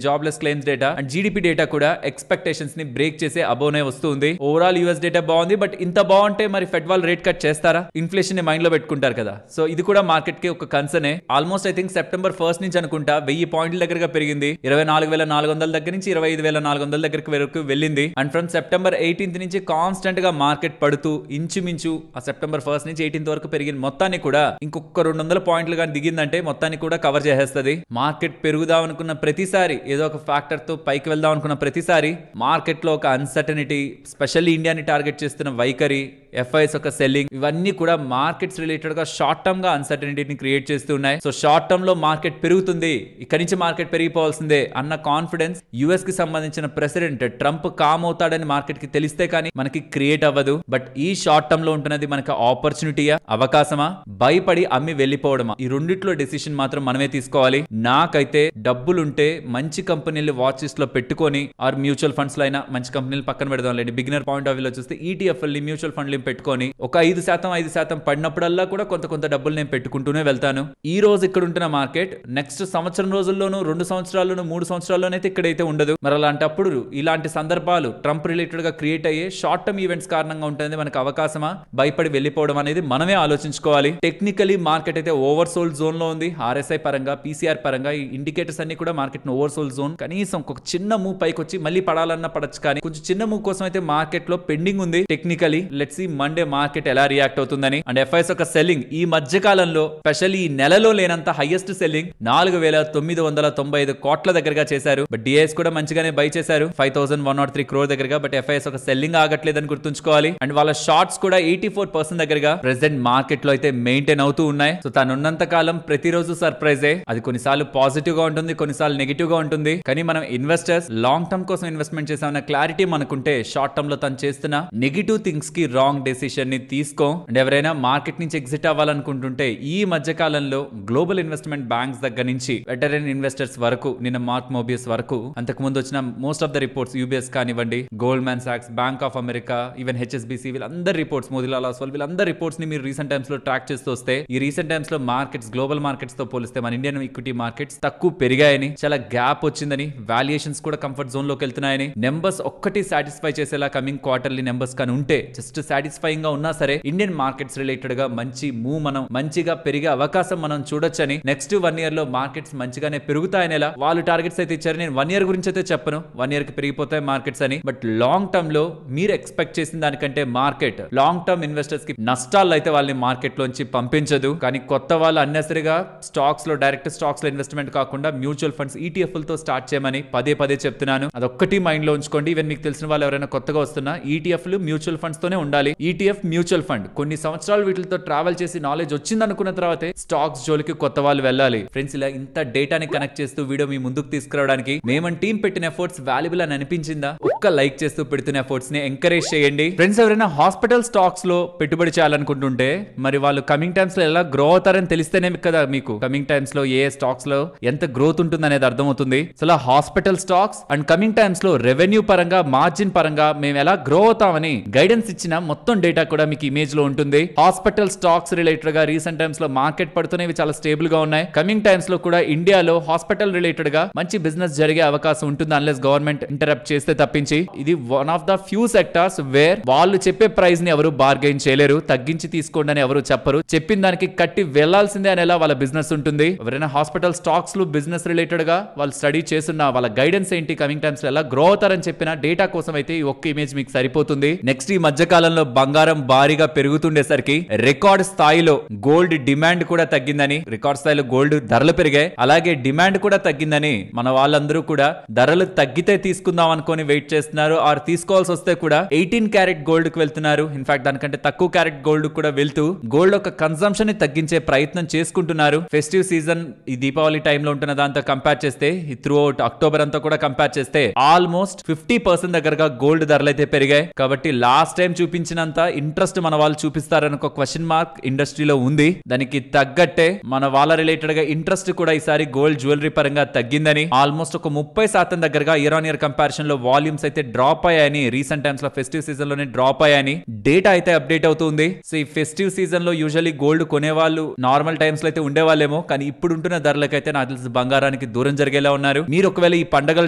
jobless claims data. And GDP data కూడా ఎక్స్పెక్టేషన్స్ ని బ్రేక్ చేసే అబోనే వస్తుంది. ఓవరాల్ యూఎస్ డేటా బాగుంది. బట్ ఇంత బాగుంటే మరి ఫెడ్ వాళ్ళు రేట్ కట్ చేస్తారా? ఇన్ఫ్లేషన్ ని మైండ్ లో పెట్టుకుంటారు కదా. సో ఇది కూడా మార్కెట్ కి ఒక concern. Almost I think September 1 నుంచి అనుకుంటా 1000 పాయింట్ల దగ్గరగా పెరిగింది. 24,400 దగ్గర నుంచి 25,400 దగ్గరకు వరకు వెళ్ళింది. అండ్ ఫ్రమ్ సెప్టెంబర్ 18 నుంచి కాన్స్టెంట్ గా మార్కెట్ పడుతూ ఇంచుమించు ఆ సెప్టెంబర్ 1 నుంచి 18 వరకు పెరిగిన మొత్తాన్ని కూడా ఇంకొక 200 పాయింట్లు కానీ దిగిందంటే మొత్తాన్ని కూడా కవర్ చేసేస్తుంది. మార్కెట్ పెరుగుదాం అనుకున్న ప్రతిసారి, ఏదో ఒక ఫ్యాక్టర్ తో పైకి వెళ్దాం అనుకున్న ప్రతిసారి మార్కెట్ లో ఒక అన్సర్టనిటీ, స్పెషల్లీ ఇండియాని టార్గెట్ చేస్తున్న వైఖరి, ఎఫ్ఐఎస్ ఒక సెల్లింగ్, ఇవన్నీ కూడా మార్కెట్స్ రిలేటెడ్ గా షార్ట్ టర్మ్ గా అన్సర్టనిటీని క్రియేట్ చేస్తూ ఉన్నాయి. సో షార్ట్ టర్మ్ లో మార్కెట్ పెరుగుతుంది, ఇక్కడి నుంచి మార్కెట్ పెరిగిపోవాల్సిందే అన్న కాన్ఫిడెన్స్ యుఎస్ కి సంబంధించిన ప్రెసిడెంట్ ట్రంప్ కామ్ అవుతాడని మార్కెట్ కి తెలిస్తే కానీ మనకి క్రియేట్ అవ్వదు. బట్ ఈ షార్ట్ టర్మ్ లో ఉంటున్నది మనకి ఆపర్చునిటీయా, అవకాశమా, భయపడి అమ్మి వెళ్ళిపోవడమా? ఈ రెండిట్లో డెసిషన్ మాత్రం మనమే తీసుకోవాలి. నాకైతే డబ్బులుంటే మంచి కంపెనీలు వాచ్ లిస్ట్ లో పెట్టుకొని, ఆర్ మ్యూచువల్ ఫండ్స్ లో అయినా మంచి కంపెనీలు పక్కన పెడదాం లేండి. బిగినర్ పాయింట్ ఆఫ్ వ్యూ లో చూస్తే ఈటీఎఫ్ మ్యూచువల్ ఫండ్లు పెట్టుకొని ఒక 5% పడినప్పుడల్లా కూడా కొంత డబ్బులు నేను పెట్టుకుంటూనే వెళ్తాను. ఈ రోజు ఇక్కడ ఉంటున్న మార్కెట్ నెక్స్ట్ సంవత్సరం రోజుల్లోనూ, 2 సంవత్సరాల్లోనూ, 3 సంవత్సరాల్లోనైతే ఇక్కడైతే ఉండదు. మరి అలాంటప్పుడు ఇలాంటి సందర్భాలు ట్రంప్ రిలేటెడ్ గా క్రియేట్ అయ్యే షార్ట్ టర్మ్ ఈవెంట్స్ కారణంగా ఉంటుంది. మనకు అవకాశమా, భయపడి వెళ్ళిపోవడం అనేది మనమే ఆలోచించుకోవాలి. టెక్నికలీ మార్కెట్ అయితే ఓవర్ సోల్డ్ జోన్ లో ఉంది. ఆర్ఎస్ఐ పరంగా, పీసీఆర్ పరంగా ఈ ఇండికేటర్స్ అన్ని కూడా మార్కెట్ ఓవర్ సోల్డ్ జోన్. కనీసం ఒక చిన్న మూవ్ పైకి వచ్చి మళ్ళీ పడాలన్నా పడచ్చు, కానీ కొంచెం చిన్న మూవ్ కోసం అయితే మార్కెట్ లో పెండింగ్ ఉంది technically. Let's see Monday market ఎలా రియాక్ట్ అవుతుందని. అండ్ ఎఫ్ఐఎస్ ఒక సెల్లింగ్ ఈ మధ్య కాలంలో, స్పెషల్లీ ఈ నెలలో లేనంత హైయెస్ట్ సెల్లింగ్ 4,995 కోట్ల దగ్గరగా చేశారు. బట్ డిఐఎస్ కూడా మంచిగానే బై చేశారు 5,103 crore దగ్గరగా. బట్ ఎఫ్ఐఎస్ ఒక సెల్లింగ్ ఆగట్లేదని గుర్తుంచుకోవాలి. అండ్ వాళ్ళ షార్ట్స్ కూడా 84% దగ్గరగా ప్రెసెంట్ మార్కెట్ లో అయితే మెయింటైన్ అవుతూ ఉన్నాయి. సో తను ఉన్నంత కాలం ప్రతిరోజు సర్ప్రైజే. అది కొన్నిసార్లు పాజిటివ్ గా ఉంటుంది, కొన్నిసార్లు నెగిటివ్ గా ఉంటుంది. కానీ మనం ఇన్వెస్టర్స్ లాంగ్ టర్మ్ కోసం ఇన్వెస్ట్మెంట్ చేసామన్న క్లారిటీ మనకుంటే షార్ట్ టర్మ్ లో తను చేస్తున్న నెగిటివ్ థింగ్స్ కి రాంగ్ రాంగ్ డెసిషన్ ని తీసుకో. అండ్ ఎవరైనా మార్కెట్ నుంచి ఎగ్జిట్ అవ్వాలనుకుంటుంటే ఈ మధ్య కాలంలో గ్లోబల్ ఇన్వెస్ట్మెంట్ బ్యాంక్స్ దగ్గర నుంచి వెటరన్ ఇన్వెస్టర్స్ వరకు, నిన్న మార్క్ మోబియస్ వరకు, అంతకు ముందు వచ్చిన most of the reports, UBS కానివ్వండి, గోల్డ్మాన్ సాక్స్, Bank of America, even HSBC, వీళ్ళందరి రిపోర్ట్స్, మోతిలాల్ ఓస్వాల్, వీళ్ళందరి రిపోర్ట్స్ ని మీరు రీసెంట్ టైమ్స్ లో ట్రాక్ చేస్తూ వస్తే ఈ రీసెంట్ టైమ్స్ లో మార్కెట్స్ గ్లోబల్ మార్కెట్స్ తో పోలిస్తే మన ఇండియన్ ఈక్విటీ మార్కెట్స్ తక్కువ పెరిగాయని, చాలా గ్యాప్ వచ్చిందని, వాల్యుయేషన్స్ కూడా కంఫర్ట్ జోన్ లోకి వెళ్తున్నాయని, నెంబర్స్ ఒక్కటి సాటిస్ఫై చేసేలా కమింగ్ క్వార్టర్లీ నెంబర్స్ కానీ ఉంటే, జస్ట్ సాటిస్ఫైయింగ్ గా ఉన్నా సరే ఇండియన్ మార్కెట్స్ రిలేటెడ్ గా మంచి మూవ్ మనం మంచిగా పెరిగే అవకాశం మనం చూడొచ్చని, నెక్స్ట్ 1 year లో మార్కెట్స్ మంచిగానే పెరుగుతాయని ఎలా వాళ్ళు టార్గెట్స్ అయితే ఇచ్చారు. నేను 1 year గురించి అయితే చెప్పను, 1 year కి పెరిగిపోతాయి మార్కెట్స్ అని, బట్ లాంగ్ టర్మ్ లో మీరు ఎక్స్పెక్ట్ చేసిన దానికంటే మార్కెట్ లాంగ్ టర్మ్ ఇన్వెస్టర్స్ కి నష్టాలు అయితే వాళ్ళని మార్కెట్ లోంచి పంపించదు. కానీ కొత్త వాళ్ళు అన్నెసరిగా స్టాక్స్ లో, డైరెక్ట్ స్టాక్స్ లో ఇన్వెస్ట్మెంట్ కాకుండా మ్యూచువల్ ఫండ్స్, ETF లతో స్టార్ట్ చేయమని పదే పదే చెప్తున్నాను. అదొక్కటి మైండ్ లో ఉంచుకోండి. ఈవెన్ మీకు తెలిసిన వాళ్ళు ఎవరైనా కొత్తగా వస్తున్నా, ETFలు మ్యూచువల్ ఫండ్స్ తోనే ఉండాలి. ETF మ్యూచువల్ ఫండ్ కొన్ని సంవత్సరాలు వీటితో ట్రావెల్ చేసి నాలెడ్జ్ వచ్చింది అనుకున్న తర్వాతే స్టాక్స్ జోలికి కొత్త వాళ్ళు వెళ్ళాలి. ఫ్రెండ్స్, ఇలా ఇంత డేటాని కనెక్ట్ చేస్తూ వీడియో మీ ముందుకు తీసుకురావడానికి మేమన్ టీం పెట్టిన ఎఫర్ట్స్ వాల్యుబుల్ అని అనిపించిందా? ఒక్క లైక్ చేస్తూ పెడుతున్న ఎఫర్ట్స్ ని ఎంకరేజ్ చేయండి. ఫ్రెండ్స్, ఎవరైనా హాస్పిటల్ స్టాక్స్ లో పెట్టుబడి చేయాలనుకుంటుంటే మరి వాళ్ళు కమింగ్ టైమ్స్ లో ఎలా గ్రో అవుతారని తెలిస్తేనే కదా మీకు కమింగ్ టైమ్స్ లో ఏ స్టాక్స్ లో ఎంత గ్రోత్ ఉంటుంది అనేది అర్థమవుతుంది. అసలు hospital stocks and coming times లో రెవెన్యూ పరంగా, మార్జిన్ పరంగా మేము ఎలా గ్రో అవుతామని గైడెన్స్ ఇచ్చిన మొత్తం డేటా కూడా మీకు ఇమేజ్ లో ఉంటుంది. హాస్పిటల్ స్టాక్స్ రిలేటెడ్ గా రీసెంట్ టైమ్స్ లో మార్కెట్ పడుతున్నవి చాలా స్టేబుల్ గా ఉన్నాయి. కమింగ్ టైమ్స్ లో కూడా ఇండియాలో హాస్పిటల్ రిలేటెడ్ గా మంచి బిజినెస్ జరిగే అవకాశం ఉంటుంది, అన్లెస్ గవర్నమెంట్ ఇంటరప్ట్ చేస్తే తప్పించి. ఇది one of the few sectors where వాళ్ళు చెప్పే ప్రైస్ ని ఎవరు బార్గెయిన్ చేయలేరు, తగ్గించి తీసుకోండి అని ఎవరు చెప్పరు, చెప్పిన దానికి కట్టి వెళ్లాల్సిందే అనేలా వాళ్ళ బిజినెస్ ఉంటుంది. ఎవరైనా హాస్పిటల్ స్టాక్స్ లో బిజినెస్ రిలేటెడ్ గా వాళ్ళు స్టడీ చేస్తున్న వాళ్ళ గైడెన్స్ ఏంటి, కమింగ్ టైమ్స్ లో ఎలా గ్రో అవుతారని చెప్పిన డేటా కోసం అయితే ఈ ఒక్క ఇమేజ్ మీకు సరిపోతుంది. నెక్స్ట్, ఈ మధ్య కాలంలో బంగారం భారీగా పెరుగుతుండేసరికి రికార్డ్ స్థాయిలో గోల్డ్ డిమాండ్ కూడా తగ్గిందని, రికార్డ్ స్థాయిలో గోల్డ్ ధరలు పెరిగాయి, అలాగే డిమాండ్ కూడా తగ్గిందని మన వాళ్ళందరూ కూడా ధరలు తగ్గితే తీసుకుందాం అనుకొని వెయిట్ చేస్తున్నారు. ఆర్ తీసుకోవాల్సి వస్తే కూడా 18 క్యారెట్ గోల్డ్ కి వెళ్తున్నారు. ఇన్ఫాక్ట్ దానికంటే తక్కువ క్యారెట్ గోల్డ్ కూడా వెళ్తూ గోల్డ్ ఒక కన్సంప్షన్ ని తగ్గించే ప్రయత్నం చేసుకుంటున్నారు. ఫెస్టివ్ సీజన్ ఈ దీపావళి టైంలో ఉంటున్న దాంతో కంపేర్ చేస్తే, ఈ త్రూ అవుట్ అక్టోబర్ అంతా కూడా కంపేర్ చేస్తే ఆల్మోస్ట్ 50% దగ్గరగా గోల్డ్ ధరలు అయితే పెరిగాయి. కాబట్టి లాస్ట్ టైం చూపించినంత ఇంట్రెస్ట్ మన వాళ్ళు చూపిస్తారని ఒక క్వశ్చన్ మార్క్ ఇండస్ట్రీలో ఉంది. దానికి తగ్గట్టే మన వాళ్ళ రిలేటెడ్ గా ఇంట్రెస్ట్ కూడా ఈసారి గోల్డ్ జ్యువెలరీ పరంగా తగ్గిందని, ఆల్మోస్ట్ ఒక 30% దగ్గరగా ఇయర్ ఆన్ ఇయర్ కంపారిజన్ లో వాల్యూమ్స్ అయితే డ్రాప్ అయ్యాయని, రీసెంట్ టైమ్స్ లో ఫెస్టివ్ సీజన్ లోనే డ్రాప్ అయ్యాయని డేటా అయితే అప్డేట్ అవుతుంది. సో ఈ ఫెస్టివ్ సీజన్ లో యూజువల్లీ గోల్డ్ కొనేవాళ్ళు నార్మల్ టైమ్స్ లో అయితే ఉండేవాళ్ళేమో, కానీ ఇప్పుడు ఉంటున్న ధరలకైతే నాకు తెలిసి బంగారానికి దూరం జరిగేలా ఉన్నారు. మీరు ఒకవేళ ఈ పండగల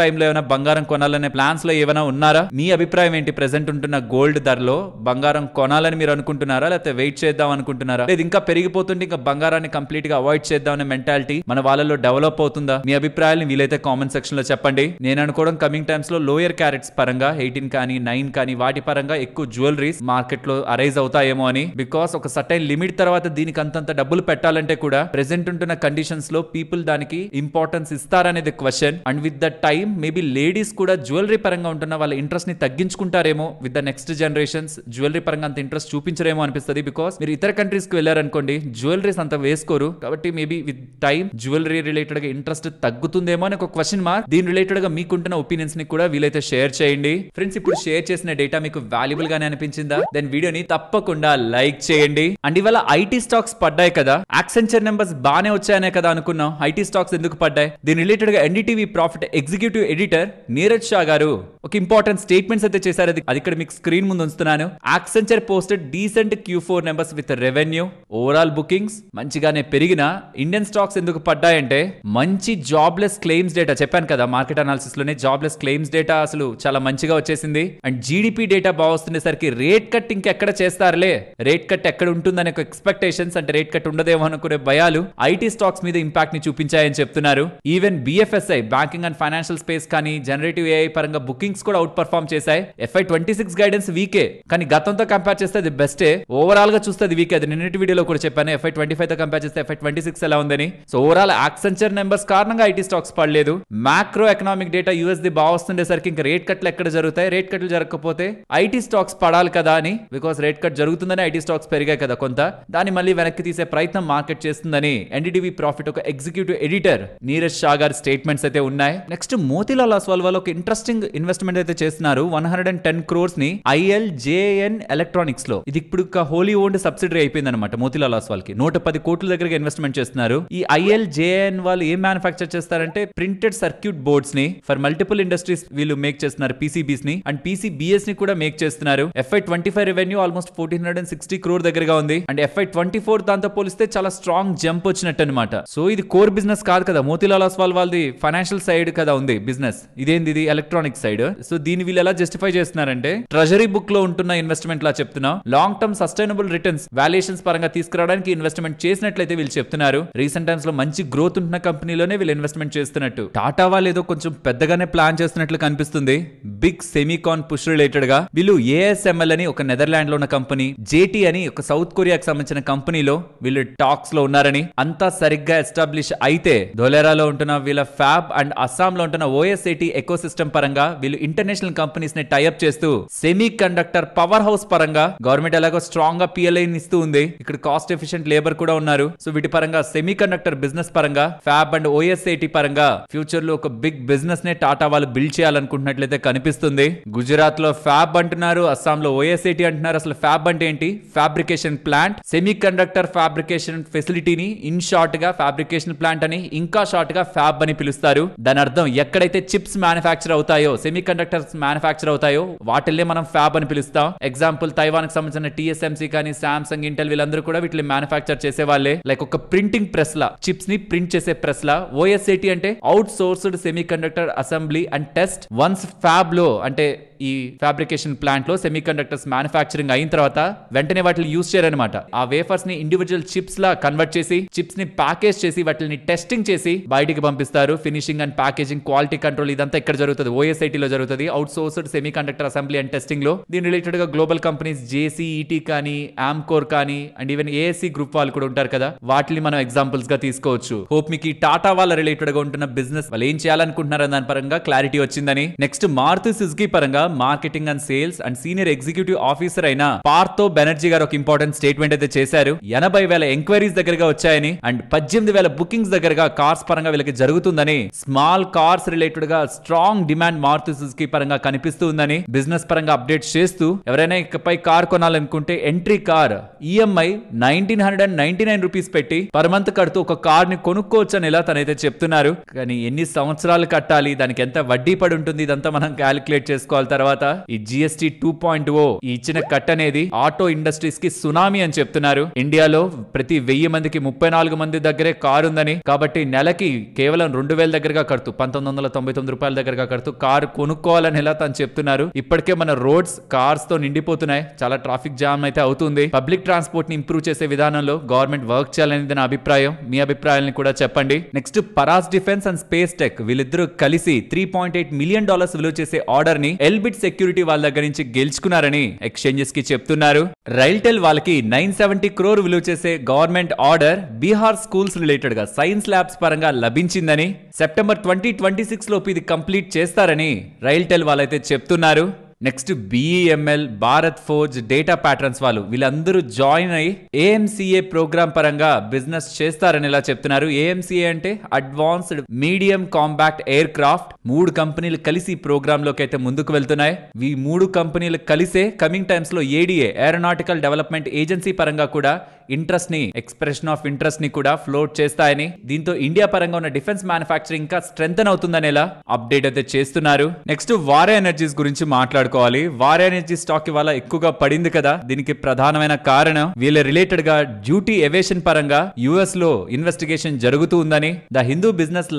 టైంలో ఏమైనా బంగారం కొనాలనే ప్లాన్స్ లో ఏమైనా ఉన్నారా? మీ అభిప్రాయం ఏంటి? ప్రెసెంట్ ఉంటున్న గోల్డ్ ధరలో బంగారం కొనాలని మీరు అనుకుంటున్నారా, లేకపోతే వెయిట్ చేద్దాం అనుకుంటున్నారా, లేదు ఇంకా పెరిగిపోతుంటే ఇంకా బంగారాన్ని కంప్లీట్ గా అవాయిడ్ చేద్దాం అనే మెంటాలిటీ మన వాళ్ళలో డెవలప్ అవుతుందా? మీ అభిప్రాయాన్ని వీలైతే కామెంట్ సెక్షన్ లో చెప్పండి. నేను అనుకోవడం కమింగ్ టైమ్స్ లో లోయర్ క్యారెట్స్ పరంగా 18 కానీ 9 కానీ వాటి పరంగా ఎక్కువ జ్యువెలరీస్ మార్కెట్ లో అరైజ్ అవుతాయేమో అని. బికాస్ ఒక సర్టైన్ లిమిట్ తర్వాత దీనికి అంతంత డబ్బులు పెట్టాలంటే కూడా ప్రెసెంట్ ఉంటున్న కండిషన్స్ లో పీపుల్ దానికి ఇంపార్టెన్స్ ఇస్తారనేది question. And with the time maybe ladies కూడా జ్యువెలరీ పరంగా ఉంటున్న వాళ్ళ ఇంట్రెస్ట్ ని తగ్గించుకుంటారేమో. With the next generations jewellery పరంగా అంత ఇంట్రెస్ట్ చూపించరేమో అనిపిస్తుంది. బికాస్ మీరు ఇతర కంట్రీస్ కి వెళ్ళారనుకోండి, జ్యువెలరీస్ అంత వేసుకోరు. కాబట్టి maybe with time jewellery related గా ఇంట్రెస్ట్ తగ్గుతుందేమో అని ఒక క్వశ్చన్ మార్క్. దీని రిలేటెడ్ గా మీకుంటున్న ఒపీనియన్స్ ని కూడా వీలైతే షేర్ చేయండి. ఫ్రెండ్స్, ఇప్పుడు షేర్ చేసిన డేటా మీకు వాల్యుబుల్ గానే అనిపించిందా? దెన్ వీడియోని తప్పకుండా లైక్ చేయండి. అండ్ ఇవాళ ఐటీ స్టాక్స్ పడ్డాయి కదా, యాక్సెంచర్ నెంబర్స్ బానే వచ్చాయనే కదా అనుకున్నాం. ఐటీ స్టాక్స్ ఎందుకు పడ్డాయి? దీని రిలేటెడ్ గా NDTV profit executive editor Neeraj Shah గారు ఒక ఇంపార్టెంట్ స్టేట్మెంట్స్ అయితే చేశారు. అది ఇక్కడ మీకు స్క్రీన్ ముందు ఉంచుతున్నాను. Accenture posted decent Q4 numbers with revenue, overall bookings మంచిగానే పెరిగిన ఇండియన్ స్టాక్స్ ఎందుకు పడ్డాయంటే, మంచి జాబ్లెస్ క్లెయిమ్స్ డేటా చెప్పాను కదా మార్కెట్ అనాలిసిస్ లోనే, జాబ్లెస్ క్లెయిమ్స్ డేటా అసలు చాలా మంచిగా వచ్చేసింది. అండ్ జీడిపి డేటా బాగా వస్తుండేసరికి రేట్ కట్ ఇంకెక్కడ చేస్తారులే, రేట్ కట్ ఎక్కడ ఉంటుందనే ఒక ఎక్స్పెక్టేషన్స్, అంటే రేట్ కట్ ఉండదేమో అనుకునే భయాలు ఐటీ స్టాక్స్ మీద ఇంపాక్ట్ ని చూపించాయని చెప్తున్నారు. Even BFSI banking and financial space కానీ జనరేటివ్ AI పరంగా బుకింగ్స్ కూడా అవుట్ పర్ఫార్మ్ చేశాయి. FY26 గైడెన్స్ వీకే, కానీ గతంతో కంపేర్ చేస్తే అది బెస్టే. ఓవరాల్ గా చూస్తే అది వీకే. అది నిన్నటి వీడియోలో కూడా చెప్పాను. FY25 తో కంపేర్ చేస్తే FY26 ఎలా ఉందని. సో ఓవరాల్ యాక్సెంచర్ నెంబర్స్ కారణంగా ఐటీ స్టాక్స్ పడలేదు. మ్యాక్రో ఎకనామిక్ డేటా USD బాగా వస్తుండేసరికి ఇంకా రేట్ కట్లు ఎక్కడ జరుగుతాయి, రేట్ కట్లు జరగకపోతే ఐటీ స్టాక్స్ పడాలి కదా అని, బికాస్ రేట్ కట్ జరుగుతుందని ఐటీ స్టాక్స్ పెరిగాయి కదా కొంత, దాన్ని మళ్ళీ వెనక్కి తీసే ప్రయత్నం మార్కెట్ చేస్తుందని ఎన్డీటీవీ ప్రాఫిట్ ఒక ఎగ్జిక్యూటివ్ ఎడిటర్ నీరజ్ షా గారి స్టేట్మెంట్స్ అయితే ఉన్నాయి. నెక్స్ట్ మోతీలాల్ ఒస్వాల్ వాళ్ళు ఒక ఇంట్రెస్టింగ్ ఇన్వెస్ట్మెంట్ అయితే చేస్తున్నారు. 110 crores ని ఐఎల్జేఎన్ ఎలక్ట్రానిక్స్ లో, ఇది ఇప్పుడు హోలీ ఓన్డ్ సబ్సిడరీ అయిపోయింది అనమాట మోతీలాల్ ఒస్వాల్ కి. 110 కోట్ల దగ్గరగా ఇన్వెస్ట్మెంట్ చేస్తున్నారు. ఈ ఐఎల్జేఎన్ వాళ్ళు ఏం మ్యానుఫ్యాక్చర్ చేస్తారంటే ప్రింటెడ్ సర్క్యూట్ బోర్డ్స్ ని ఫర్ మల్టిపుల్ ఇండస్ట్రీస్ వీళ్ళు మేక్ చేస్తున్నారు. పీసీబీస్ ని అండ్ పీసీబీఎస్ ని కూడా మేక్ చేస్తున్నారు. FY25 రెవెన్యూ ఆల్మోస్ట్ 1460 crore దగ్గరగా ఉంది. అండ్ FY24 దాంతో పోలిస్తే చాలా స్ట్రాంగ్ జంప్ వచ్చినట్టు అనమాట. సో ఇది కోర్ బిజినెస్ కాదు కదా, మోతీలాల్ ఒస్వాల్ వాళ్ళది ఫైనాన్షియల్ సైడ్ కదా ఉంది బిజినెస్, ఇదేంది ఇది ఎలక్ట్రానిక్ సైడ్. సో దీన్ని వీళ్ళు ఎలా జస్టిఫై చేస్తున్నారంటే ట్రెజరీ బుక్ లో ఉంటున్న ఇన్వెస్ట్మెంట్ లా చెప్తున్నా, long term sustainable returns valuations పరంగా తీసుకురావడానికి ఇన్వెస్ట్మెంట్ చేసినట్లయితే వీళ్ళు చెప్తున్నారు. రీసెంట్ టైమ్స్ లో మంచి గ్రోత్ ఉంటున్న కంపెనీలోనే వీళ్ళు ఇన్వెస్ట్మెంట్ చేస్తున్నట్టు. టాటా వాళ్ళు ఏదో కొంచెం పెద్దగానే ప్లాన్ చేస్తున్నట్లు కనిపిస్తుంది. బిగ్ సెమీకాన్ పుష్ రిలేటెడ్ గా వీళ్ళు ఏఎస్ఎంఎల్ అని ఒక నెదర్లాండ్ లో ఉన్న కంపెనీ, జేటీ అని ఒక సౌత్ కొరియాకి సంబంధించిన కంపెనీలో వీళ్ళు టాక్స్ లో ఉన్నారని, అంతా సరిగ్గా ఎస్టాబ్లిష్ అయితే ధోలేరాలో ఉంటున్న వీళ్ళ ఫ్యాబ్ అండ్ అస్సాం లో ఉంటున్న ఓఎస్ఏటీ ఎకోసిస్టమ్ పరంగా వీళ్ళు ఇంటర్నేషనల్ కంపెనీస్ ని టైఅప్ చేస్తూ సెమీ కండక్టర్ పవర్ హౌస్ పరంగా గవర్నమెంట్ ఎలాగో స్ట్రాంగ్ గా పిఎల్ఐ ఇస్తూ ఉంది. ఇక్కడ కాస్ట్ ఎఫిషియెంట్ లేబర్ కూడా ఉన్నారు. సో వీటి పరంగా సెమీ కండక్టర్ బిజినెస్ పరంగా ఫ్యాబ్ అండ్ ఓఎస్ఏటీ పరంగా ఫ్యూచర్ లో ఒక బిగ్ బిజినెస్ నే టాటా వాళ్ళు బిల్డ్ చేయాలనుకుంటున్నట్లయితే కనిపిస్తుంది. గుజరాత్ లో ఫ్యాబ్ అంటున్నారు, అస్సాం లో ఓఎస్ఏటీ అంటున్నారు. అసలు ఫ్యాబ్ అంటే ఏంటి? Fabrication plant, semiconductor fabrication ఫెసిలిటీని ఇన్ షార్ట్ గా ఫ్యాబ్రికేషన్ ప్లాంట్ అని, ఇంకా షార్ట్ గా ఫ్యాబ్ అని పిలుస్తారు. దాని అర్థం ఎక్కడైతే చిప్స్ మ్యానుఫ్యాక్చర్ అవుతాయో, సెమీ కండక్టర్స్ మ్యానుఫ్యాక్చర్ అవుతాయో వాటిల్లే మనం ఫ్యాబ్ అని పిలుస్తాం. ఎగ్జాంపుల్ తైవాన్ కి సంబంధించిన టీఎస్ఎంసీ కానీ సామ్సంగ్, ఇంటెల్ వీళ్ళందరూ కూడా వీటిని మ్యానుఫ్యాక్చర్ చేసే వాళ్ళే. లైక్ ఒక ప్రింటింగ్ ప్రెస్ లా, చిప్స్ ని ప్రింట్ చేసే ప్రెస్ లా. ఓఎస్ఏటీ అంటే out sourced semi conductor assembly and test. Once fab లో అంటే ఈ ఫ్యాబ్రికేషన్ ప్లాంట్ లో సెమీ కండక్టర్స్ మ్యానుఫ్యాక్చరింగ్ అయిన తర్వాత వెంటనే వాటిని యూజ్ చేయరనమాట. ఆ వేఫర్స్ ని ఇండివిజువల్ చిప్స్ లా కన్వర్ట్ చేసి, చిప్స్ ని ప్యాకేజ్ చేసి, వాటిని టెస్టింగ్ చేసి బయటికి పంపిస్తారు. Finishing and packaging, quality control ఇదంతా ఇక్కడ జరుగుతుంది, ఓఎస్ఐటీ లో జరుగుతుంది. Out sourced semi conductor assembly and testing లో. దీని రిలేటెడ్ గా గ్లోబల్ కంపెనీస్ జేసీఈటీ కానీ, ఆమ్కోర్ కానీ అండ్ ఈవెన్ ఏఎస్సీ గ్రూప్ వాళ్ళు కూడా ఉంటారు కదా, వాటిని మనం ఎగ్జాంపుల్స్ గా తీసుకోవచ్చు. హోప్ మీకు ఈ టాటా వాళ్ళ రిలేటెడ్ గా ఉంటున్న బిజినెస్ వాళ్ళు ఏం చేయాలనుకుంటున్నారని దాని పరంగా క్లారిటీ వచ్చిందని. నెక్స్ట్ మారుతి సుజుకి పరంగా marketing and sales and senior executive officer అయిన పార్థో బెనర్జీ గారు ఒక ఇంపార్టెంట్ స్టేట్మెంట్ అయితే చేశారు. 80,000 ఎంక్వైరీస్ దగ్గరగా వచ్చాయని అండ్ 18,000 బుకింగ్స్ దగ్గరగా కార్స్ పరంగా వీళ్ళకి జరుగుతుందని, స్మాల్ కార్స్ రిలేటెడ్ గా స్ట్రాంగ్ డిమాండ్ మారుతి సుజుకి పరంగా కనిపిస్తుందని బిజినెస్ పరంగా అప్డేట్ చేస్తూ, ఎవరైనా ఇకపై కార్ కొనాలనుకుంటే ఎంట్రీ కార్ ఈఎంఐ 1,999 రూపీస్ పెట్టి పర్ మంత్ కడుతూ ఒక కార్ ని కొనుక్కోవచ్చు అని ఇలా తనైతే చెప్తున్నారు. కానీ ఎన్ని సంవత్సరాలు కట్టాలి, దానికి ఎంత వడ్డీ పడి ఉంటుంది, ఇదంతా మనం క్యాలిక్యులేట్ చేసుకోవాలి. తర్వాత ఈ జిఎస్టీ 2.0 ఈ ఇచ్చిన కట్ అనేది ఆటో ఇండస్ట్రీస్ కి సునామీ అని చెప్తున్నారు. ఇండియాలో ప్రతి 1000 మందికి 34 మంది దగ్గరే కారు ఉందని, కాబట్టి నెలకి కేవలం 2,000 దగ్గరగా కడుతూ 1,999 రూపాయల దగ్గరగా కడుతూ కారు కొనుక్కోవాలని ఇలా తను చెప్తున్నారు. ఇప్పటికే మన రోడ్స్ కార్స్ తో నిండిపోతున్నాయి, చాలా ట్రాఫిక్ జామ్ అయితే అవుతుంది. పబ్లిక్ ట్రాన్స్పోర్ట్ ని ఇంప్రూవ్ చేసే విధానంలో గవర్నమెంట్ వర్క్ చేయాలనేది నా అభిప్రాయం. మీ అభిప్రాయాలను కూడా చెప్పండి. Next Paras defence and space tech వీళ్ళిద్దరూ కలిసి $3.8 మిలియన్ విలువ చేసే ఆర్డర్ ని ఎల్బిట్ సెక్యూరిటీ వాళ్ళ దగ్గర నుంచి గెలుచుకున్నారని ఎక్స్చేంజెస్ కి చెప్తున్నారు. రైల్టెల్ వాళ్ళకి 970 crore విలువ చేసే government order Bihar schools related గా సైన్స్ ల్యాబ్స్ పరంగా లభించిందని, సెప్టెంబర్ 2026 లోపు ఇది కంప్లీట్ చేస్తారని రైల్టెల్ వాళ్ళైతే చెప్తున్నారు. Next BEML, Bharat forge, data patterns వాళ్ళు వీళ్ళందరూ జాయిన్ అయ్యి ఏఎంసీఏ ప్రోగ్రామ్ పరంగా బిజినెస్ చేస్తారని ఇలా చెప్తున్నారు. ఏఎంసీఏ అంటే advanced medium compact air craft. 3 కంపెనీలు కలిసి ఈ ప్రోగ్రామ్ లోకి అయితే ముందుకు వెళ్తున్నాయి. ఈ 3 కంపెనీలు కలిసే కమింగ్ టైమ్స్ లో ఏడీఏ ఏరోనాటికల్ డెవలప్మెంట్ ఏజెన్సీ పరంగా కూడా ఇంట్రెస్ట్ ని, ఎక్స్ప్రెషన్ ఆఫ్ ఇంట్రెస్ట్ ని కూడా ఫ్లోట్ చేస్తాయని, దీంతో ఇండియా పరంగా ఉన్న డిఫెన్స్ మ్యానుఫ్యాక్చరింగ్ ఇంకా స్ట్రెంథన్ అవుతుందనేలా అప్డేట్ అయితే చేస్తున్నారు. నెక్స్ట్ వారే ఎనర్జీస్ గురించి మాట్లాడుకోవాలి. వారే ఎనర్జీ స్టాక్ ఇవాళ ఎక్కువగా పడింది కదా, దీనికి ప్రధానమైన కారణం వీళ్ళ రిలేటెడ్ గా డ్యూటీ ఎవేషన్ పరంగా యుఎస్ లో ఇన్వెస్టిగేషన్ జరుగుతూ ఉందని ద హిందూ బిజినెస్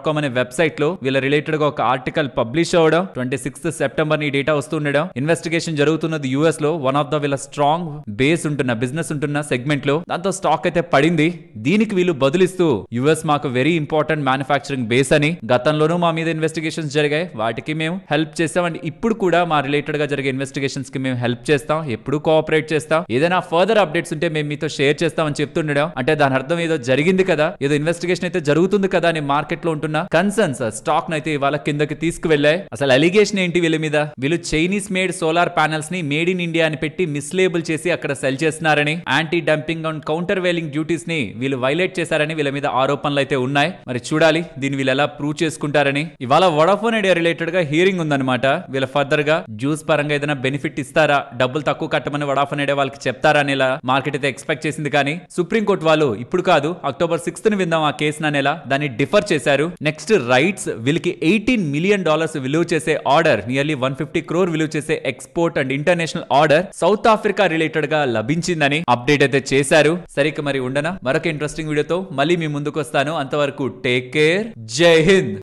.com అనే వెబ్సైట్ లో వీళ్ళ రిలేటెడ్ గా ఒక ఆర్టికల్ పబ్లిష్ అవ్వడం, 26th సెప్టెంబర్ ని డేటా వస్తుండడం, ఇన్వెస్టిగేషన్ జరుగుతున్నది యుఎస్ లో. వన్ ఆఫ్ ద వీళ్ళ స్ట్రాంగ్ బేస్ ఉంటున్న బిజినెస్ ఉంటున్న సెగ్మెంట్ సెగ్మెంట్ లో. దాంతో స్టాక్ అయితే పడింది. దీనికి వీళ్ళు బదులిస్తూ యుఎస్ మాకు వెరీ ఇంపార్టెంట్ మ్యానుఫ్యాక్చరింగ్ బేస్ అని, గతంలోనూ మా మీద ఇన్వెస్టిగేషన్స్ జరిగాయి, వాటికి మేము హెల్ప్ చేస్తాం అండ్ ఇప్పుడు కూడా మా రిలేటెడ్ గా జరిగే ఇన్వెస్టిగేషన్స్ కి మేము హెల్ప్ చేస్తాం, ఎప్పుడు కోఆపరేట్ చేస్తాం, ఏదైనా ఫర్దర్ అప్డేట్స్ ఉంటే మేము మీతో షేర్ చేస్తామని చెప్తుండడం. అంటే దాని అర్థం ఏదో జరిగింది కదా, ఏదో ఇన్వెస్టిగేషన్ అయితే జరుగుతుంది కదా అని మార్కెట్ లో ఉంటున్న కన్సర్న్స్ స్టాక్ నైతే ఇవాళ కిందకి తీసుకువెళ్ళాయి. అసలు అలిగేషన్ ఏంటి వీళ్ళ మీద? వీళ్ళు చైనీస్ మేడ్ సోలార్ ప్యానెల్స్ ని మేడ్ ఇన్ ఇండియా అని పెట్టి మిస్లేబుల్ చేసి అక్కడ సెల్ చేస్తున్నారని, anti dumping and countervailing duties ని వీళ్ళు వైలేట్ చేశారని వీళ్ళ మీద ఆరోపణలు అయితే ఉన్నాయి. మరి చూడాలి దీన్ని వీళ్ళు ఎలా ప్రూవ్ చేసుకుంటారని. ఇవాళ వోడాఫోన్ ఐడియా రిలేటెడ్ గా హియరింగ్ ఉందన్నమాట. వీళ్ళ ఫర్దర్ గా జ్యూస్ పరంగా ఏదైనా బెనిఫిట్ ఇస్తారా, డబ్బులు తక్కువ కట్టమని వోడాఫోన్ ఐడియా వాళ్ళకి చెప్తారా అని ఇలా మార్కెట్ అయితే ఎక్స్పెక్ట్ చేసింది. కానీ సుప్రీంకోర్టు వాళ్ళు ఇప్పుడు కాదు అక్టోబర్ 6th విందాం ఆ కేసు అనేలా దాన్ని డిఫర్ చేశారు. నెక్స్ట్ రైట్స్ వీళ్ళకి $18 మిలియన్ విలువ చేసే ఆర్డర్, నియర్లీ 150 crore విలువ చేసే export and international order south Africa related గా లభించిందని అప్డేట్ అయితే చేశారు. సరిక మరి ఉండనా, మరొక ఇంట్రెస్టింగ్ వీడియోతో మళ్ళీ మీ ముందుకు వస్తాను. అంతవరకు టేక్ కేర్, జై హింద్.